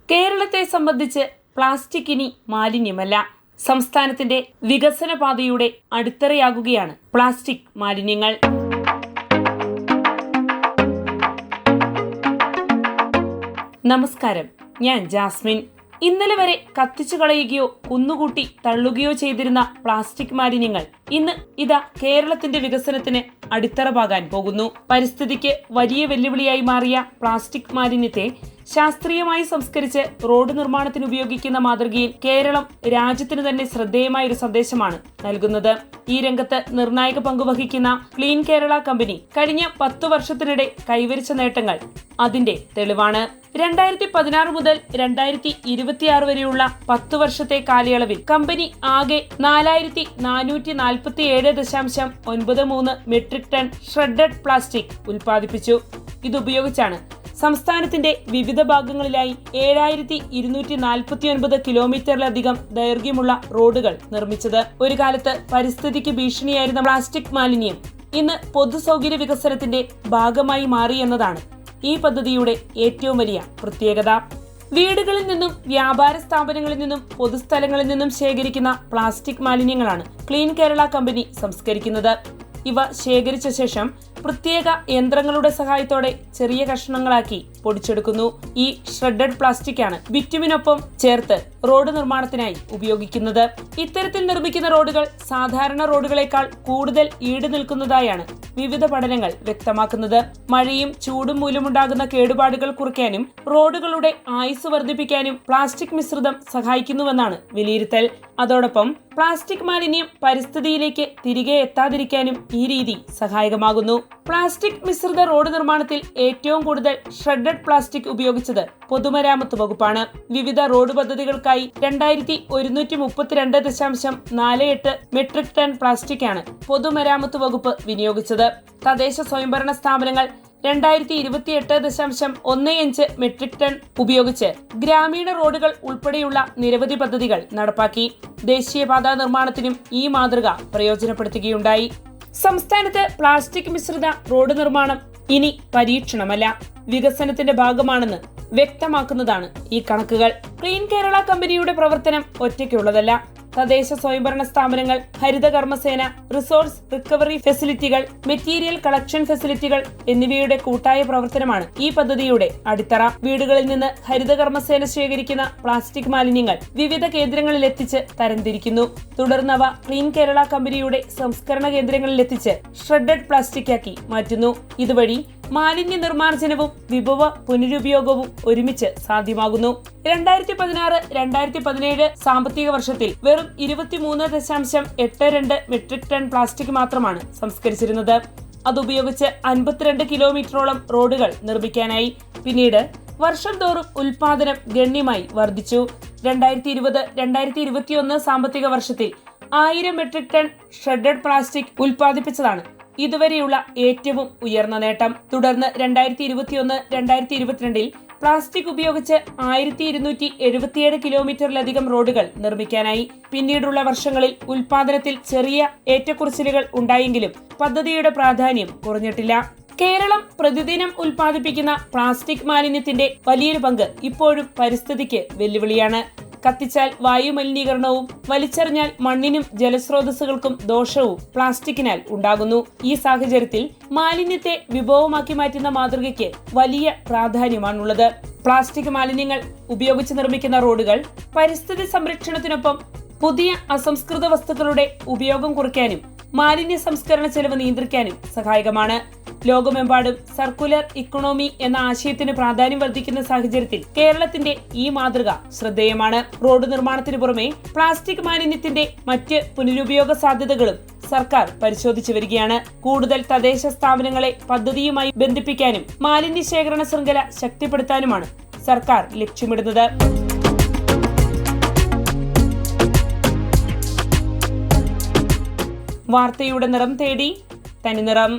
കേരളത്തെ സംബന്ധിച്ച് പ്ലാസ്റ്റിക് ഇനി മാലിന്യമല്ല, സംസ്ഥാനത്തിന്റെ വികസന പാതയുടെ അടിത്തറയാകുകയാണ് പ്ലാസ്റ്റിക് മാലിന്യങ്ങൾ. നമസ്കാരം, ഞാൻ ജാസ്മിൻ. ഇന്നലെ വരെ കത്തിച്ചു കളയുകയോ കുന്നുകൂട്ടി തള്ളുകയോ ചെയ്തിരുന്ന പ്ലാസ്റ്റിക് മാലിന്യങ്ങൾ ഇന്ന് ഇതാ കേരളത്തിന്റെ വികസനത്തിന് അടിത്തറ പാകാൻ പോകുന്നു. പരിസ്ഥിതിക്ക് വലിയ വെല്ലുവിളിയായി മാറിയ പ്ലാസ്റ്റിക് മാലിന്യത്തെ ശാസ്ത്രീയമായി സംസ്കരിച്ച് റോഡ് നിർമ്മാണത്തിന് ഉപയോഗിക്കുന്ന മാതൃകയിൽ കേരളം രാജ്യത്തിന് തന്നെ ശ്രദ്ധേയമായ ഒരു സന്ദേശമാണ് നൽകുന്നത്. ഈ രംഗത്ത് നിർണായക പങ്കുവഹിക്കുന്ന ക്ലീൻ കേരള കമ്പനി കഴിഞ്ഞ 10 വർഷത്തിനിടെ കൈവരിച്ച നേട്ടങ്ങൾ അതിന്റെ തെളിവാണ്. 2016 മുതൽ 2026 വരെയുള്ള 10 വർഷത്തെ കാലയളവിൽ കമ്പനി ആകെ 4447.93 മെട്രിക് ടൺ ഷ്രെഡഡ് പ്ലാസ്റ്റിക് ഉൽപ്പാദിപ്പിച്ചു. ഇതുപയോഗിച്ചാണ് സംസ്ഥാനത്തിന്റെ വിവിധ ഭാഗങ്ങളിലായി 7249 കിലോമീറ്ററിലധികം ദൈർഘ്യമുള്ള റോഡുകൾ നിർമ്മിച്ചത്. ഒരു കാലത്ത് പരിസ്ഥിതിക്ക് ഭീഷണിയായിരുന്ന പ്ലാസ്റ്റിക് മാലിന്യം ഇന്ന് പൊതുസൗകര്യ വികസനത്തിന്റെ ഭാഗമായി മാറി എന്നതാണ് ഈ പദ്ധതിയുടെ ഏറ്റവും വലിയ പ്രത്യേകത. വീടുകളിൽ നിന്നും വ്യാപാര സ്ഥാപനങ്ങളിൽ നിന്നും പൊതുസ്ഥലങ്ങളിൽ നിന്നും ശേഖരിക്കുന്ന പ്ലാസ്റ്റിക് മാലിന്യങ്ങളാണ് ക്ലീൻ കേരള കമ്പനി സംസ്കരിക്കുന്നത്. ഇവ ശേഖരിച്ച ശേഷം പ്രത്യേക യന്ത്രങ്ങളുടെ സഹായത്തോടെ ചെറിയ കഷ്ണങ്ങളാക്കി പൊടിച്ചെടുക്കുന്നു. ഈ ഷ്രെഡഡ് പ്ലാസ്റ്റിക് ആണ് ബിറ്റുമിനൊപ്പം ചേർത്ത് റോഡ് നിർമ്മാണത്തിനായി ഉപയോഗിക്കുന്നത്. ഇത്തരത്തിൽ നിർമ്മിക്കുന്ന റോഡുകൾ സാധാരണ റോഡുകളെക്കാൾ കൂടുതൽ ഈട് നിൽക്കുന്നതായാണ് വിവിധ പഠനങ്ങൾ വ്യക്തമാക്കുന്നത്. മഴയും ചൂടും മൂലമുണ്ടാകുന്ന കേടുപാടുകൾ കുറയ്ക്കാനും റോഡുകളുടെ ആയുസ് വർദ്ധിപ്പിക്കാനും പ്ലാസ്റ്റിക് മിശ്രിതം സഹായിക്കുന്നുവെന്നാണ് വിലയിരുത്തൽ. അതോടൊപ്പം പ്ലാസ്റ്റിക് മാലിന്യം പരിസ്ഥിതിയിലേക്ക് തിരികെ എത്താതിരിക്കാനും ഈ രീതി സഹായകമാകുന്നു. പ്ലാസ്റ്റിക് മിശ്രിത റോഡ് നിർമ്മാണത്തിൽ ഏറ്റവും കൂടുതൽ ഷ്രെഡഡ് പ്ലാസ്റ്റിക് ഉപയോഗിച്ചത് പൊതുമരാമത്ത് വകുപ്പാണ്. വിവിധ റോഡ് പദ്ധതികൾക്കായി 2132.48 മെട്രിക് ടൺ പ്ലാസ്റ്റിക് ആണ് പൊതുമരാമത്ത് വകുപ്പ് വിനിയോഗിച്ചത്. തദ്ദേശ സ്വയംഭരണ സ്ഥാപനങ്ങൾ 2028.15 മെട്രിക് ടൺ ഉപയോഗിച്ച് ഗ്രാമീണ റോഡുകൾ ഉൾപ്പെടെയുള്ള നിരവധി പദ്ധതികൾ നടപ്പാക്കി. ദേശീയപാതാ നിർമ്മാണത്തിനും ഈ മാതൃക പ്രയോജനപ്പെടുത്തുകയുണ്ടായി. സംസ്ഥാനത്ത് പ്ലാസ്റ്റിക് മിശ്രിത റോഡ് നിർമ്മാണം ഇനി പരീക്ഷണമല്ല, വികസനത്തിന്റെ ഭാഗമാണെന്ന് വ്യക്തമാക്കുന്നതാണ് ഈ കണക്കുകൾ. ക്ലീൻ കേരള കമ്പനിയുടെ പ്രവർത്തനം ഒറ്റയ്ക്കുള്ളതല്ല. തദ്ദേശ സ്വയംഭരണ സ്ഥാപനങ്ങൾ, Haritha Karmasena, resource recovery ഫെസിലിറ്റികൾ, material collection ഫെസിലിറ്റികൾ എന്നിവയുടെ കൂട്ടായ പ്രവർത്തനമാണ് ഈ പദ്ധതിയുടെ അടിത്തറ. വീടുകളിൽ നിന്ന് ഹരിത കർമ്മസേന ശേഖരിക്കുന്ന പ്ലാസ്റ്റിക് മാലിന്യങ്ങൾ വിവിധ കേന്ദ്രങ്ങളിൽ എത്തിച്ച് തരംതിരിക്കുന്നു. തുടർന്ന് അവ ക്ലീൻ കേരള കമ്പനിയുടെ സംസ്കരണ കേന്ദ്രങ്ങളിൽ എത്തിച്ച് ഷ്രെഡഡ് പ്ലാസ്റ്റിക് ആക്കി മാറ്റുന്നു. ഇതുവഴി മാലിന്യ നിർമ്മാർജ്ജനവും വിഭവ പുനരുപയോഗവും ഒരുമിച്ച് സാധ്യമാകുന്നു. 2016-2017 സാമ്പത്തിക വർഷത്തിൽ വെറും 23.82 മെട്രിക് ടൺ പ്ലാസ്റ്റിക് മാത്രമാണ് സംസ്കരിച്ചിരുന്നത്. അതുപയോഗിച്ച് 52 കിലോമീറ്ററോളം റോഡുകൾ നിർമ്മിക്കാനായി. പിന്നീട് വർഷം തോറും ഉൽപാദനം ഗണ്യമായി വർദ്ധിച്ചു. 2020-2021 സാമ്പത്തിക വർഷത്തിൽ 1000 മെട്രിക് ടൺ ഷ്രെഡഡ് പ്ലാസ്റ്റിക് ഉൽപ്പാദിപ്പിച്ചതാണ് ഇതുവരെയുള്ള ഏറ്റവും ഉയർന്ന നേട്ടം. തുടർന്ന് 2021-2022 പ്ലാസ്റ്റിക് ഉപയോഗിച്ച് 1277 കിലോമീറ്ററിലധികം റോഡുകൾ നിർമ്മിക്കാനായി. പിന്നീടുള്ള വർഷങ്ങളിൽ ഉൽപാദനത്തിൽ ചെറിയ ഏറ്റക്കുറച്ചിലുകൾ ഉണ്ടായെങ്കിലും പദ്ധതിയുടെ പ്രാധാന്യം കുറഞ്ഞിട്ടില്ല. കേരളം പ്രതിദിനം ഉൽപ്പാദിപ്പിക്കുന്ന പ്ലാസ്റ്റിക് മാലിന്യത്തിന്റെ വലിയൊരു പങ്ക് ഇപ്പോഴും പരിസ്ഥിതിക്ക് വെല്ലുവിളിയാണ്. കത്തിച്ചാൽ വായു മലിനീകരണവും വലിച്ചെറിഞ്ഞാൽ മണ്ണിനും ജലസ്രോതസ്സുകൾക്കും ദോഷവും പ്ലാസ്റ്റിക്കിനാൽ ഉണ്ടാകുന്നു. ഈ സാഹചര്യത്തിൽ മാലിന്യത്തെ വിഭവമാക്കി മാറ്റുന്ന മാതൃകയ്ക്ക് വലിയ പ്രാധാന്യമാണുള്ളത്. പ്ലാസ്റ്റിക് മാലിന്യങ്ങൾ ഉപയോഗിച്ച് നിർമ്മിക്കുന്ന റോഡുകൾ പരിസ്ഥിതി സംരക്ഷണത്തിനൊപ്പം പുതിയ അസംസ്കൃത വസ്തുക്കളുടെ ഉപയോഗം കുറയ്ക്കാനും മാലിന്യ സംസ്കരണ ചെലവ് നിയന്ത്രിക്കാനും സഹായകമാണ്. ലോകമെമ്പാടും സർക്കുലർ ഇക്കണോമി എന്ന ആശയത്തിന് പ്രാധാന്യം വർദ്ധിക്കുന്ന സാഹചര്യത്തിൽ കേരളത്തിന്റെ ഈ മാതൃക ശ്രദ്ധേയമാണ്. റോഡ് നിർമ്മാണത്തിന് പുറമെ പ്ലാസ്റ്റിക് മാലിന്യത്തിന്റെ മറ്റ് പുനരുപയോഗ സാധ്യതകളും സർക്കാർ പരിശോധിച്ചു വരികയാണ്. കൂടുതൽ തദ്ദേശ സ്ഥാപനങ്ങളെ പദ്ധതിയുമായി ബന്ധിപ്പിക്കാനും മാലിന്യ ശേഖരണ ശൃംഖല ശക്തിപ്പെടുത്താനുമാണ് സർക്കാർ ലക്ഷ്യമിടുന്നത്. വാർത്തയുടെ നിറം തേടി തനിനിറം.